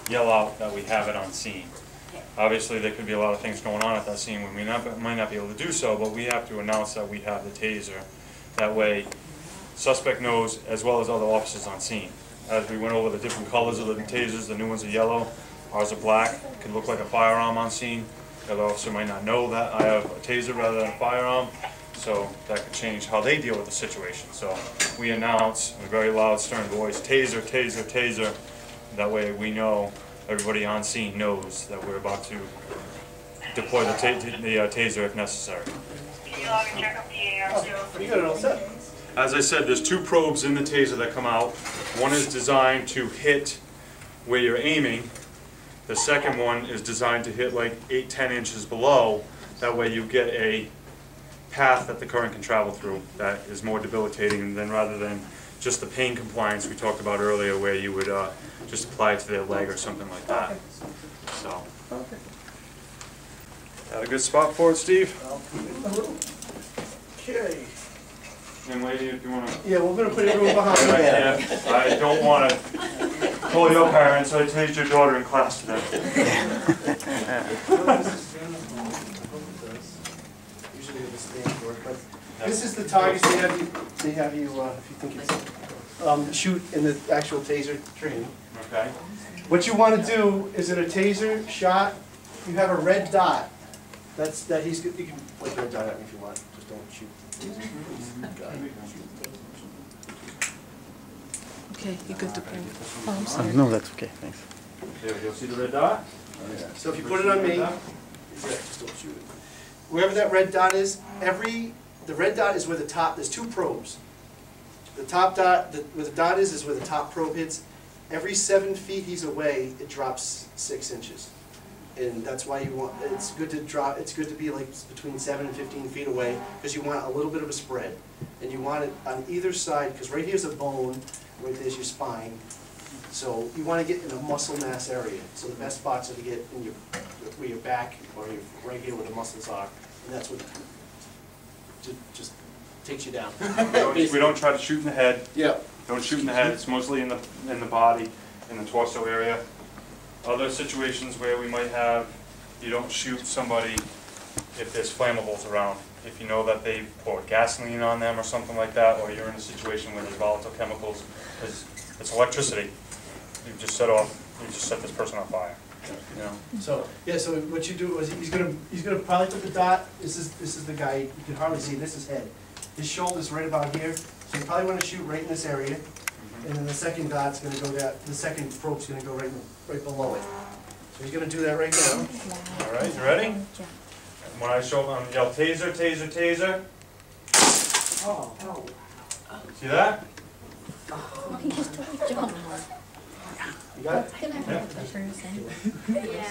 yell out that we have it on scene. Obviously, there could be a lot of things going on at that scene when we might not be able to do so, but we have to announce that we have the taser. That way, suspect knows, as well as other officers on scene. As we went over the different colors of the tasers, the new ones are yellow, ours are black. It could look like a firearm on scene. The other officer might not know that I have a taser rather than a firearm, so that could change how they deal with the situation. So we announce in a very loud, stern voice, taser, taser, taser. That way we know, everybody on scene knows that we're about to deploy the taser if necessary. You got it all set. As I said, there's two probes in the taser that come out. One is designed to hit where you're aiming. The second one is designed to hit like 8-10 inches below. That way you get a path that the current can travel through that is more debilitating than rather than just the pain compliance we talked about earlier where you would just apply it to their leg or something like that. So, that a good spot for it, Steve? Okay. Young lady, if you want to... Yeah, we're going to put everyone behind. Right, yeah. I don't want to pull your parents, I tased your daughter in class today. Usually they stand for it, but this is the targets they have you, if you think it's, shoot in the actual taser training. Okay. What you want to do is in a taser shot, you have a red dot. That's that he's. You can like red dot at me if you want. Just don't shoot. Okay, you good to go. Oh, I'm sorry. No, that's okay, thanks. There we go. See the red dot? So if you put it on me, just don't shoot it. Wherever that red dot is, the red dot is where the top. There's two probes. The top dot, where the dot is where the top probe hits. Every 7 feet he's away, it drops 6 inches. And that's why you want, it's good to drop, it's good to be like between 7 and 15 feet away, because you want a little bit of a spread. And you want it on either side, because right here's a bone, right there's your spine. So you want to get in a muscle mass area. So the best spots are to get in where your back, or right here where the muscles are. And that's what just takes you down. We don't try to shoot in the head. Yeah. Don't shoot in the head, it's mostly in the body, in the torso area. Other situations where we might have, you don't shoot somebody if there's flammables around. If you know that they've poured gasoline on them or something like that, or you're in a situation where there's volatile chemicals, it's electricity. You just set this person on fire. You know? So yeah, so what you do is he's gonna probably put the dot. This is the guy, you can hardly see, this is head. His shoulder's right about here. So you probably want to shoot right in this area, and then the second dot's going to go down. The second probe's going to go right below it. So he's going to do that right now. All right, you ready? When I show them, yell taser, taser, taser. Oh. See that? You got it?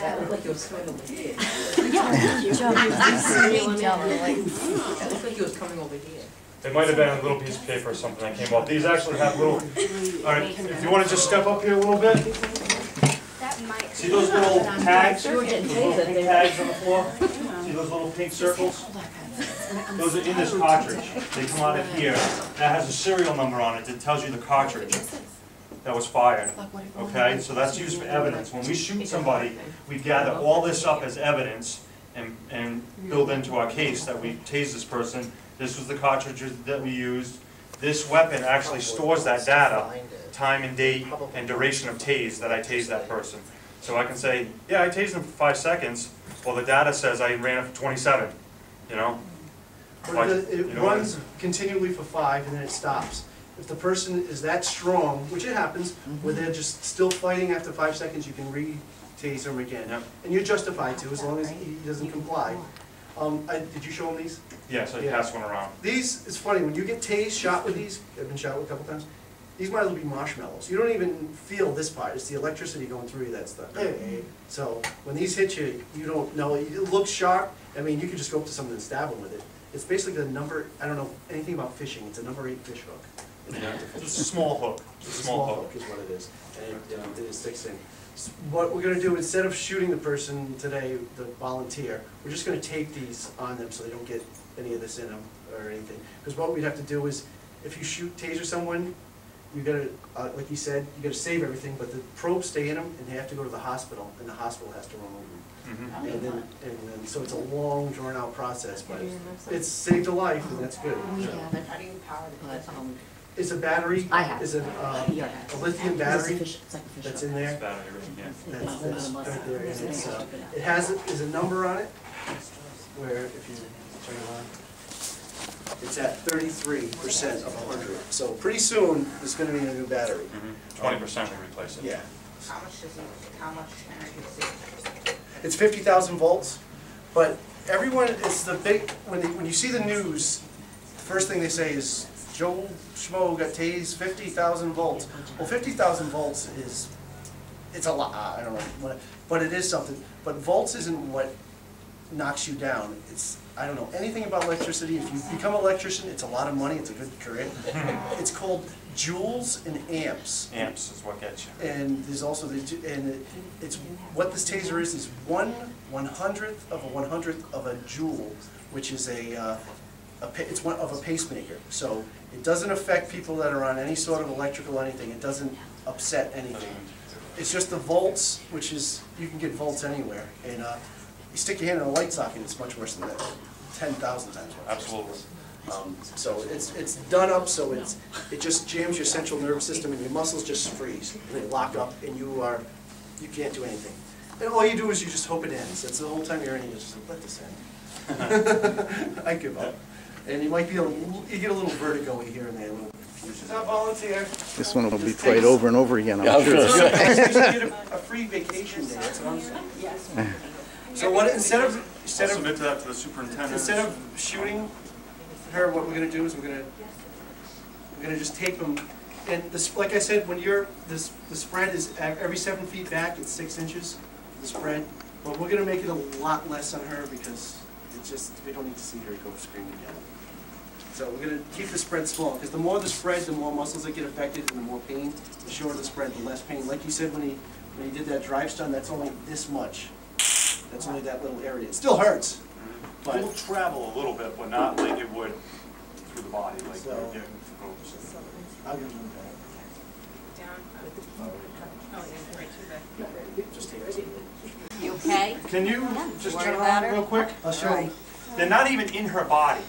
That looked like he was coming over here. That looked like he was coming over here. It might have been a little piece of paper or something that came off. These actually have little, all right, if you want to just step up here a little bit. See those little tags? Those little pink tags on the floor? See those little pink circles? Those are in this cartridge. They come out of here. That has a serial number on it that tells you the cartridge that was fired. Okay, so that's used for evidence. When we shoot somebody, we gather all this up as evidence and build into our case that we tased this person. This was the cartridge that we used. This weapon actually stores that data, time and date and duration of tase that I tased that person. So I can say, yeah, I tased him for 5 seconds. Well, the data says I ran it for 27, you know? It runs continually for 5 and then it stops. If the person is that strong, which it happens, where they're just still fighting after 5 seconds, you can re-tase them again. Yep. And you're justified to, as long as he doesn't comply. Did you show him these? Yeah, so you pass one around. These, it's funny, when you get tased, shot with these, I've been shot with a couple times, these might as well be marshmallows. You don't even feel this part, it's the electricity going through you that's the... So, when these hit you, you don't know, it looks sharp, I mean, you could just go up to someone and stab them with it. It's basically the number, I don't know anything about fishing, it's a number 8 fish hook. Yeah, it's a small hook. It's a small hook is what it is, and it sticks in. What we're going to do, instead of shooting the person today, the volunteer, we're just going to tape these on them so they don't get any of this in them or anything. Because what we'd have to do is, if you taser someone, you gotta, like you said, you gotta save everything, but the probes stay in them, and they have to go to the hospital, and the hospital has to remove them. Mhm. And then, so it's a long, drawn-out process, but it's saved a life, and that's good. How do you power the? It's a battery, I have. it's a lithium battery that's in there. Battery, yeah. That's right there, and it's, it has, there's a number on it, where if you turn it on, it's at 33% of 100. So pretty soon, there's gonna be a new battery. 20% we replace it. Yeah. How much does it, how much energy does it? It's 50,000 volts, but everyone, it's the big, when you see the news, the first thing they say is, Joe Schmo got tased 50,000 volts. Well, 50,000 volts is, it's a lot, I don't know, but it is something. But volts isn't what knocks you down. It's, I don't know anything about electricity. If you become an electrician, it's a lot of money, it's a good career. It's called joules and amps. Amps is what gets you. And there's also it's what this taser is 1/100th of a 100th of a joule, which is it's one of a pacemaker. So it doesn't affect people that are on any sort of electrical anything. It doesn't upset anything. It's just the volts, which is you can get volts anywhere, and you stick your hand in a light socket, it's much worse than that, 10,000 times worse. Absolutely. So it's done up so it just jams your central nervous system and your muscles just freeze. And they lock up and you can't do anything. And all you do is you just hope it ends. That's the whole time you're in it, you just let this end. I give up. And you might be you get a little vertigo-y here and there, a little confusion. It's not volunteer. This one will be played over and over again, I'm sure. You get a free vacation day, that's what I'm saying. Yes. So what, instead I'll of submit that to the superintendent. Instead of shooting her, what we're gonna do is we're gonna just tape them. And this, like I said, when the spread is every 7 feet back, it's 6 inches. The spread, but we're gonna make it a lot less on her because it's just we don't need to see her go screaming yet. So we're gonna keep the spread small because the more the spread, the more muscles that get affected, and the more pain. The shorter the spread, the less pain. Like you said when he did that drive stun, that's only this much. That's only that little area. It still hurts. But It will travel a little bit, but not like it would through the body, like So- you're getting folks. I'll give you that. Just take it. You okay? Can you just Worried turn about around her? real quick? I'll show you. They're not even in her body.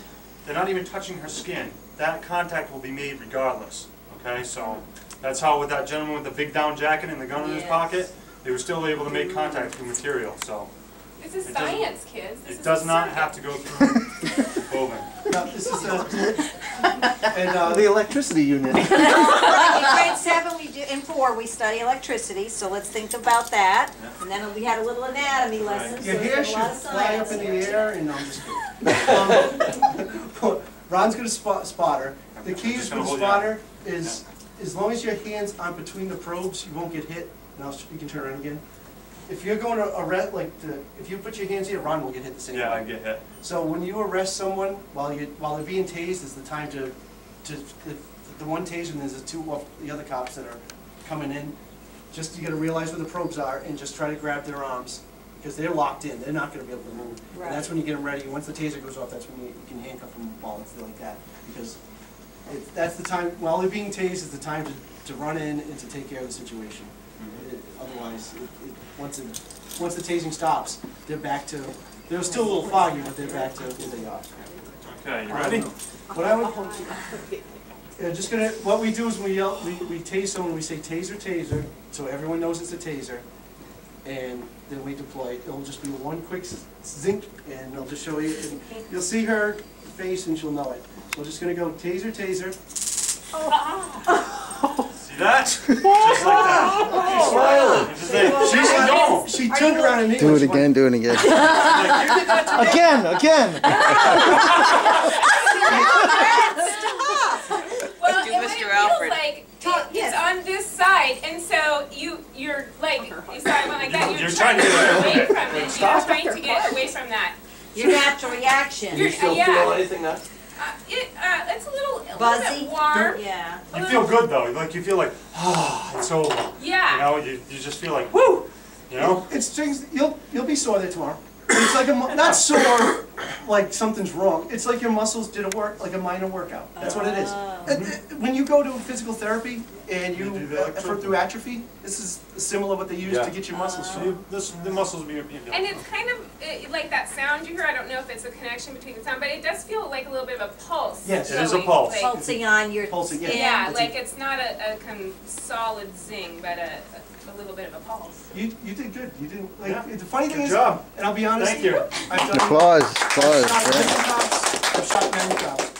They're not even touching her skin. That contact will be made regardless, okay? So that's how with that gentleman with the big down jacket and the gun in his Yes. pocket, they were still able to make contact through material, so. This is It doesn't- science, kids. This It is does a not circuit. have to go through clothing. No, this is the electricity unit. In grade 7, we do, in 4, we study electricity, so let's think about that. And then we had a little anatomy lesson, so Your hair there's a should lot of fly up science in the here. air, and no, I'm just kidding. Ron's gonna spot her. The key I'm is just with gonna the hold you spotter is, as long as your hands aren't between the probes, you won't get hit. Now you can turn around again. If you're going to arrest, if you put your hands here, Ron will get hit the same way. Yeah, I get hit. So when you arrest someone while they're being tased, is the time to the one taser, and there's the two of the other cops that are coming in. Just you got to realize where the probes are and just try to grab their arms because they're locked in. They're not going to be able to move. Right. And that's when you get them ready. Once the taser goes off, that's when you can handcuff them while it's like that because that's the time while they're being tased is the time to run in and to take care of the situation. Otherwise, once the tasing stops, they're back to. They're still a little foggy, but they're back to where they are. Okay, you ready? What I would, just gonna. What we do is we tase someone. We say taser, taser, so everyone knows it's a taser, and then we deploy. It'll just be one quick zink, and they'll just show you. And you'll see her face, and she'll know it. So we're just gonna go taser, taser. See that? Just like that. She's smiling. Just say, no. She turned around and Do it again, do it again. Like, you did that to me. Again. Well, Do it Mr. feels Alfred. like yes. it's on this side, and so you're like, you saw one like that. You're trying to get away from it. You're trying to get away from that. Your natural reaction. You're, yeah. anything now? It's a little Buzzy? bit warm. Yeah. You feel good though. Like you feel like, it's over. You Yeah. know, you just feel like, woo. You know? It's things. You'll be sore there tomorrow. It's like not sore, like something's wrong. It's like your muscles didn't work, like a minor workout. That's what it is. Oh. When you go to physical therapy and You do you that effort through atrophy, this is similar what they use Yeah. to get your muscles So strong. the muscles be. And it's kind of like that sound you hear. I don't know if it's a connection between the sound, but it does feel like a little bit of a pulse. Yes. It is a going, pulse. like- Pulsing on your Pulsing, yeah. skin. Yeah, like it's not a solid zing, but a little bit of a pulse. You did good. You didn't, Yeah. like, the funny thing Good is, job. and I'll be honest. Thank you. I've done, Applause, I've applause. shot yeah. different cops, I've shot many cops.